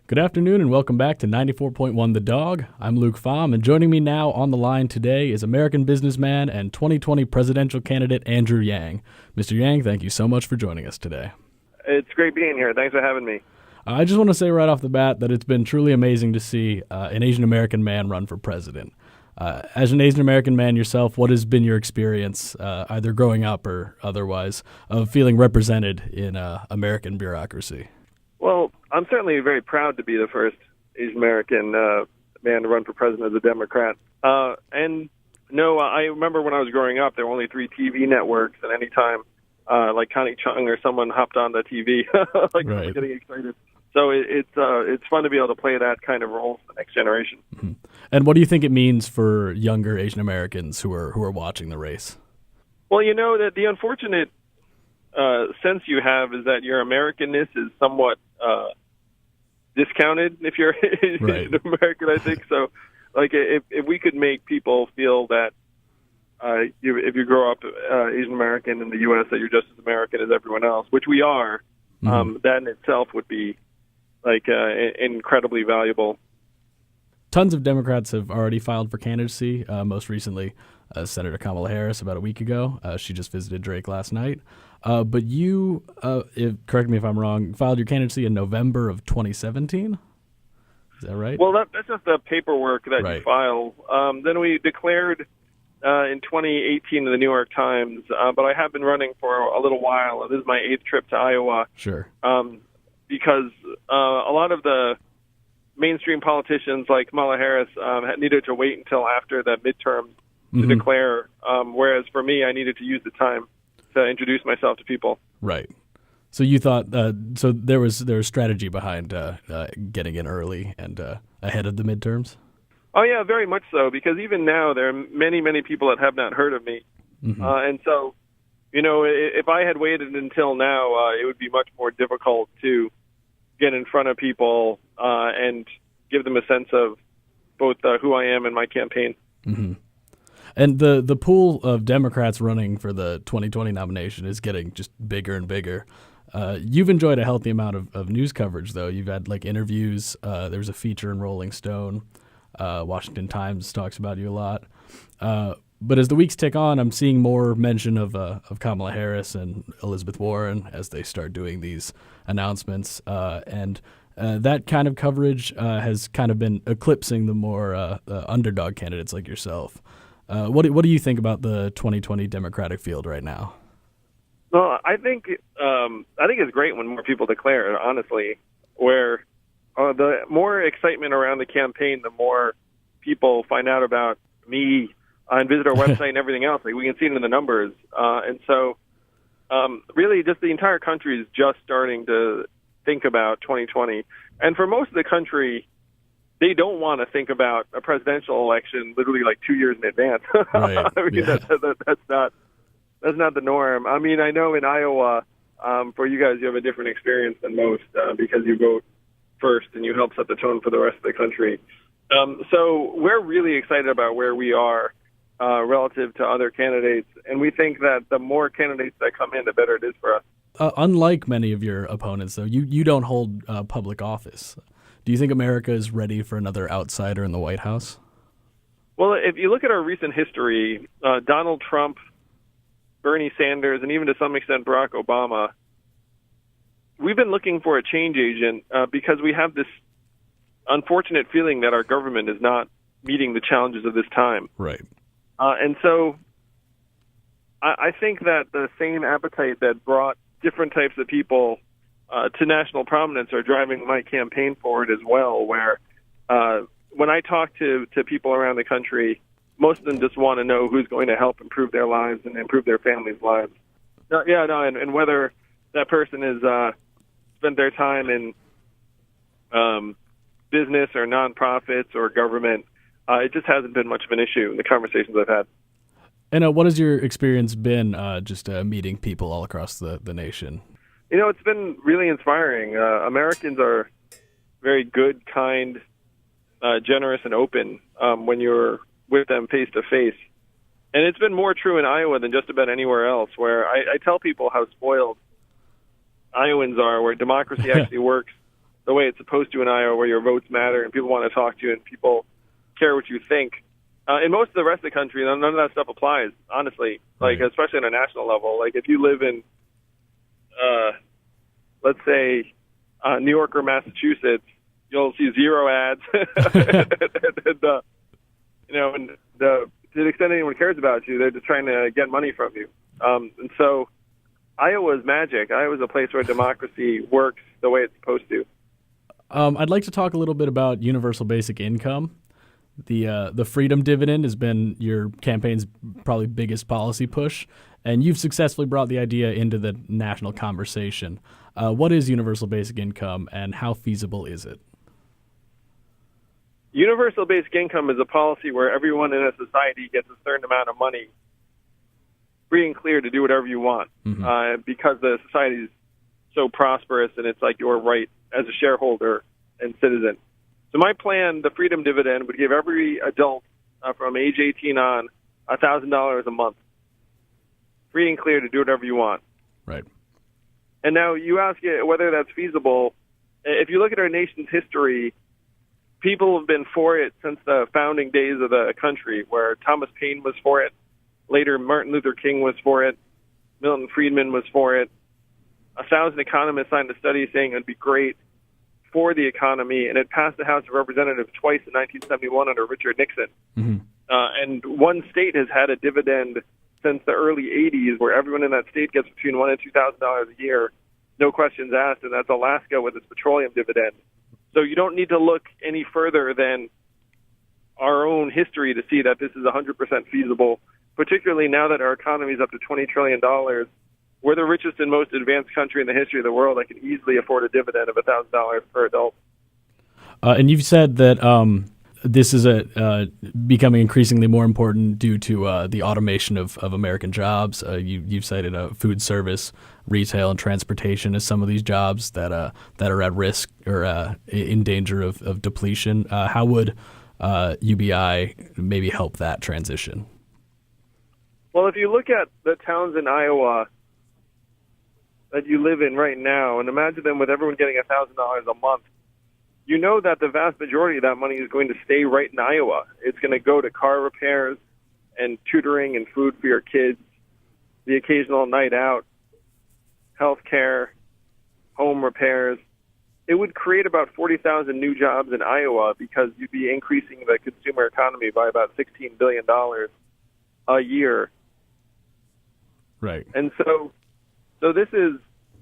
Good afternoon and welcome back to 94.1 The Dog. I'm Luke Pham, and joining me now on the line today is American businessman and 2020 presidential candidate Andrew Yang. Mr. Yang, thank you so much for joining us today. It's great being here. Thanks for having me. I just want to say right off the bat that it's been truly amazing to see an Asian American man run for president. As an Asian American man yourself, what has been your experience, either growing up or otherwise, of feeling represented in American bureaucracy? Well, I'm certainly very proud to be the first Asian American man to run for president as a Democrat. I remember when I was growing up, there were only 3 TV networks, and anytime like Connie Chung or someone hopped on the TV, like right. Getting excited. So it's fun to be able to play that kind of role for the next generation. Mm-hmm. And what do you think it means for younger Asian Americans who are watching the race? Well, you know that the unfortunate sense you have is that your Americanness is somewhat discounted if you're right. American, I think. So, like, if we could make people feel that if you grow up Asian American in the U.S., that you're just as American as everyone else, which we are, that in itself would be, like, incredibly valuable. Tons of Democrats have already filed for candidacy, most recently Senator Kamala Harris about a week ago. She just visited Drake last night. But you, correct me if I'm wrong, filed your candidacy in November of 2017? Is that right? Well, that's just the paperwork that right. you file. Then we declared in 2018 in the New York Times, but I have been running for a little while. This is my 8th trip to Iowa. Sure. Because a lot of the mainstream politicians like Kamala Harris needed to wait until after the midterms to declare, whereas for me, I needed to use the time to introduce myself to people. Right. So you thought so there was strategy behind getting in early and ahead of the midterms? Oh yeah, very much so. Because even now there are many people that have not heard of me, and so if I had waited until now, it would be much more difficult to get in front of people and give them a sense of both who I am and my campaign. Mm-hmm. And the pool of Democrats running for the 2020 nomination is getting just bigger and bigger. You've enjoyed a healthy amount of news coverage, though. You've had like interviews. There's a feature in Rolling Stone. Washington Times talks about you a lot. But as the weeks tick on, I'm seeing more mention of Kamala Harris and Elizabeth Warren as they start doing these announcements. And that kind of coverage has kind of been eclipsing the more underdog candidates like yourself. What do you think about the 2020 Democratic field right now? Well, I think it's great when more people declare. Honestly, where the more excitement around the campaign, the more people find out about me and visit our website and everything else. Like, we can see it in the numbers, and so really, just the entire country is just starting to think about 2020. And for most of the country, they don't want to think about a presidential election literally like 2 years in advance. Right. I mean, yeah. that's not the norm. I mean, I know in Iowa, for you guys, you have a different experience than most because you vote first and you help set the tone for the rest of the country. So we're really excited about where we are relative to other candidates, and we think that the more candidates that come in, the better it is for us. Unlike many of your opponents, though, you don't hold public office. Do you think America is ready for another outsider in the White House? Well, if you look at our recent history, Donald Trump, Bernie Sanders, and even to some extent Barack Obama, we've been looking for a change agent because we have this unfortunate feeling that our government is not meeting the challenges of this time. Right. And so I think that the same appetite that brought different types of people to national prominence are driving my campaign forward as well, where when I talk to people around the country, most of them just want to know who's going to help improve their lives and improve their families' lives. And whether that person has spent their time in business or nonprofits or government, it just hasn't been much of an issue in the conversations I've had. And what has your experience been just meeting people all across the nation? It's been really inspiring. Americans are very good, kind, generous, and open when you're with them face to face. And it's been more true in Iowa than just about anywhere else, where I tell people how spoiled Iowans are, where democracy actually works the way it's supposed to in Iowa, where your votes matter and people want to talk to you and people care what you think. In most of the rest of the country, none of that stuff applies, honestly, like, Right. especially on a national level. Like, if you live in, let's say, New York or Massachusetts, you'll see zero ads. And to the extent anyone cares about you, they're just trying to get money from you. And so Iowa is magic. Iowa is a place where democracy works the way it's supposed to. I'd like to talk a little bit about universal basic income. The freedom dividend has been your campaign's probably biggest policy push, and you've successfully brought the idea into the national conversation. What is universal basic income, and how feasible is it? Universal basic income is a policy where everyone in a society gets a certain amount of money, free and clear, to do whatever you want, because the society is so prosperous, and it's like your right as a shareholder and citizen. So my plan, the freedom dividend, would give every adult from age 18 on $1,000 a month, free and clear, to do whatever you want. Right. And now you ask whether that's feasible. If you look at our nation's history, people have been for it since the founding days of the country, where Thomas Paine was for it. Later, Martin Luther King was for it. Milton Friedman was for it. 1,000 economists signed a study saying it would be great for the economy, and it passed the House of Representatives twice in 1971 under Richard Nixon. And one state has had a dividend since the early 80s, where everyone in that state gets between $1,000 and $2,000 a year, no questions asked, and that's Alaska with its petroleum dividend. So you don't need to look any further than our own history to see that this is 100% feasible, particularly now that our economy is up to $20 trillion. We're the richest and most advanced country in the history of the world. I can easily afford a dividend of $1,000 per adult. And you've said that this is becoming increasingly more important due to the automation of American jobs. You've cited food service, retail, and transportation as some of these jobs that are at risk or in danger of depletion. How would UBI maybe help that transition? Well, if you look at the towns in Iowa that you live in right now, and imagine them with everyone getting $1,000 a month, you know that the vast majority of that money is going to stay right in Iowa. It's going to go to car repairs and tutoring and food for your kids, the occasional night out, health care, home repairs. It would create about 40,000 new jobs in Iowa because you'd be increasing the consumer economy by about $16 billion a year. Right. And so this is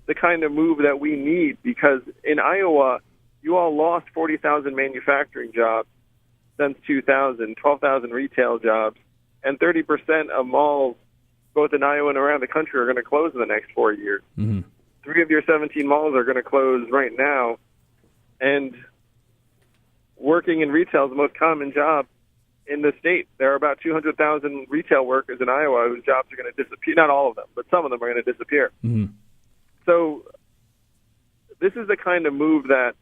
the kind of move that we need, because in Iowa, you all lost 40,000 manufacturing jobs since 2000, 12,000 retail jobs, and 30% of malls, both in Iowa and around the country, are going to close in the next 4 years. 3 of your 17 malls are going to close right now, and working in retail is the most common job in the state. There are about 200,000 retail workers in Iowa whose jobs are going to disappear. Not all of them, but some of them are going to disappear. So this is the kind of move that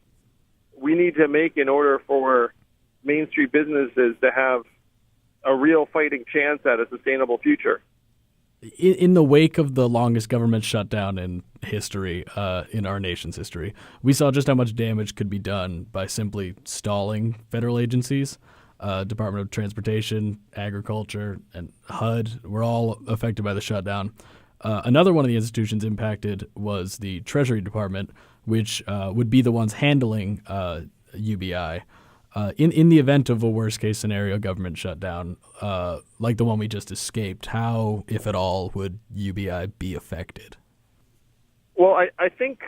we need to make in order for Main Street businesses to have a real fighting chance at a sustainable future. In the wake of the longest government shutdown in history, in our nation's history, we saw just how much damage could be done by simply stalling federal agencies. Department of Transportation, Agriculture, and HUD were all affected by the shutdown. Another one of the institutions impacted was the Treasury Department, which would be the ones handling UBI. In the event of a worst-case scenario government shutdown, like the one we just escaped, how, if at all, would UBI be affected? Well, I think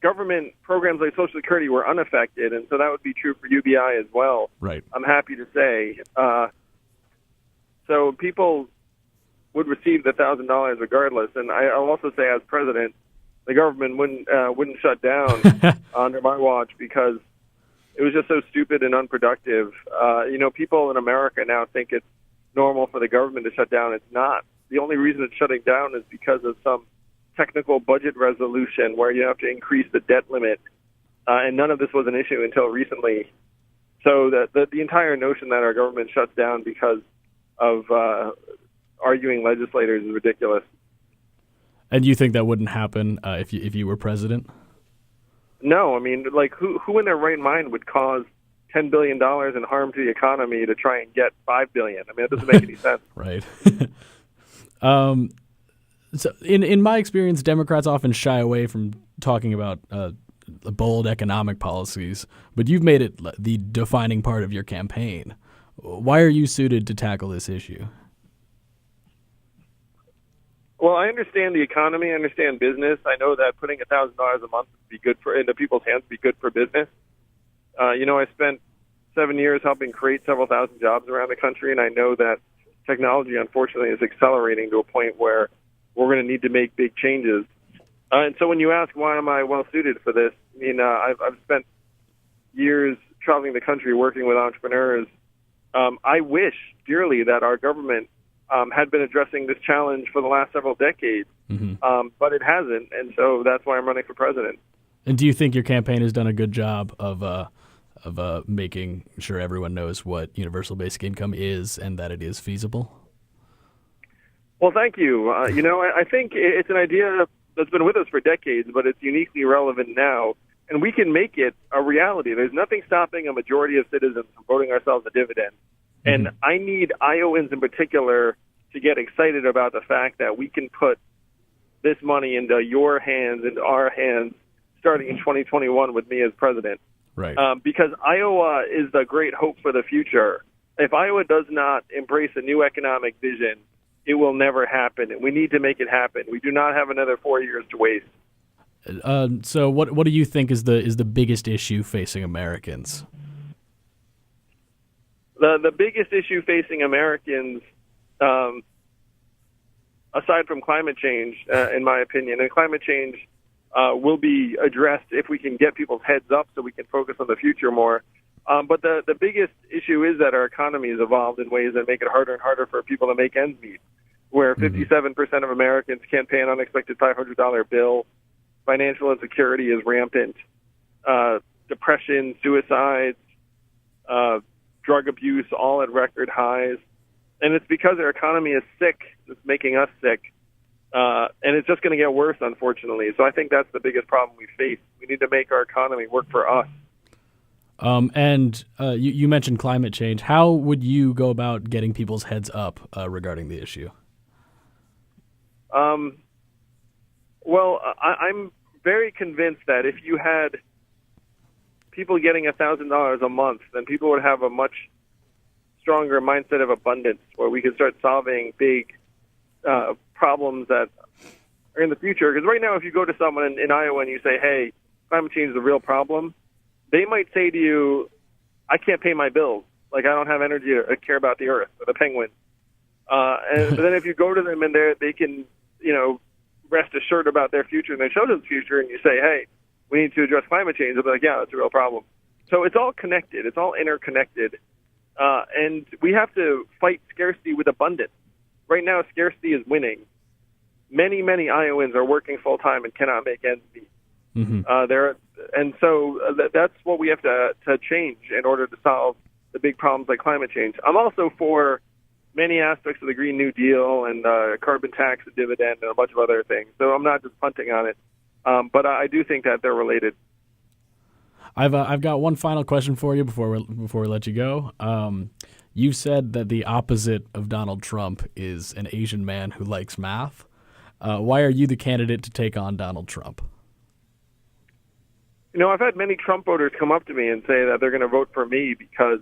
government programs like Social Security were unaffected, and so that would be true for UBI as well. Right. I'm happy to say. So people would receive the $1,000 regardless, and I'll also say, as president, the government wouldn't shut down under my watch because it was just so stupid and unproductive. People in America now think it's normal for the government to shut down. It's not. The only reason it's shutting down is because of some technical budget resolution where you have to increase the debt limit, and none of this was an issue until recently. So the entire notion that our government shuts down because of arguing legislators is ridiculous. And you think that wouldn't happen if you were president? No, I mean, like, who in their right mind would cause $10 billion in harm to the economy to try and get $5 billion? I mean, it doesn't make any sense. Right. So in my experience, Democrats often shy away from talking about bold economic policies, but you've made it the defining part of your campaign. Why are you suited to tackle this issue? Well, I understand the economy. I understand business. I know that putting $1,000 a month would be good into people's hands, would be good for business. I spent 7 years helping create several thousand jobs around the country, and I know that technology, unfortunately, is accelerating to a point where we're going to need to make big changes. And so when you ask why am I well suited for this, I mean, I've spent years traveling the country working with entrepreneurs. I wish dearly that our government had been addressing this challenge for the last several decades, but it hasn't, and so that's why I'm running for president. And do you think your campaign has done a good job of making sure everyone knows what universal basic income is and that it is feasible? Well, thank you. I think it's an idea that's been with us for decades, but it's uniquely relevant now, and we can make it a reality. There's nothing stopping a majority of citizens from voting ourselves a dividend. And I need Iowans in particular to get excited about the fact that we can put this money into your hands, into our hands, starting in 2021 with me as president. Right. Because Iowa is the great hope for the future. If Iowa does not embrace a new economic vision, it will never happen. And we need to make it happen. We do not have another 4 years to waste. So what do you think is the biggest issue facing Americans? The biggest issue facing Americans, aside from climate change, in my opinion, and climate change will be addressed if we can get people's heads up so we can focus on the future more. But the biggest issue is that our economy has evolved in ways that make it harder and harder for people to make ends meet, where 57% of Americans can't pay an unexpected $500 bill. Financial insecurity is rampant. Depression, suicides, drug abuse, all at record highs. And it's because our economy is sick. It's making us sick. And it's just going to get worse, unfortunately. So I think that's the biggest problem we face. We need to make our economy work for us. You mentioned climate change. How would you go about getting people's heads up regarding the issue? Well, I'm very convinced that if you had people getting $1,000 a month, then people would have a much stronger mindset of abundance, where we could start solving big problems that are in the future. Because right now, if you go to someone in Iowa and you say, hey, climate change is a real problem, they might say to you, I can't pay my bills. Like, I don't have energy to care about the earth or the penguins. But then if you go to them and they can, rest assured about their future and their children's future, and you say, hey, we need to address climate change, they'll be like, yeah, that's a real problem. So it's all connected. It's all interconnected. And we have to fight scarcity with abundance. Right now, scarcity is winning. Many, many Iowans are working full-time and cannot make ends meet. That's what we have to change in order to solve the big problems like climate change. I'm also for many aspects of the Green New Deal and carbon tax, and dividend, and a bunch of other things. So I'm not just punting on it. But I do think that they're related. I've got one final question for you before we let you go. You said that the opposite of Donald Trump is an Asian man who likes math. Why are you the candidate to take on Donald Trump? I've had many Trump voters come up to me and say that they're going to vote for me because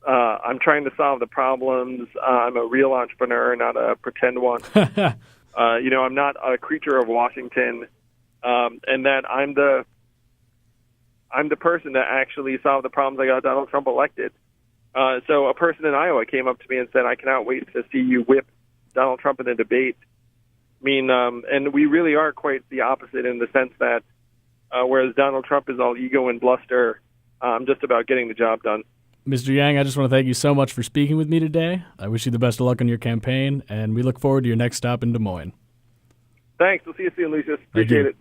I'm trying to solve the problems. I'm a real entrepreneur, not a pretend one. I'm not a creature of Washington, and that I'm the person that actually solved the problems that got Donald Trump elected. So a person in Iowa came up to me and said, I cannot wait to see you whip Donald Trump in a debate. I mean, and we really are quite the opposite in the sense that whereas Donald Trump is all ego and bluster, I'm just about getting the job done. Mr. Yang, I just want to thank you so much for speaking with me today. I wish you the best of luck on your campaign, and we look forward to your next stop in Des Moines. Thanks. We'll see you soon, Lucius. Appreciate it.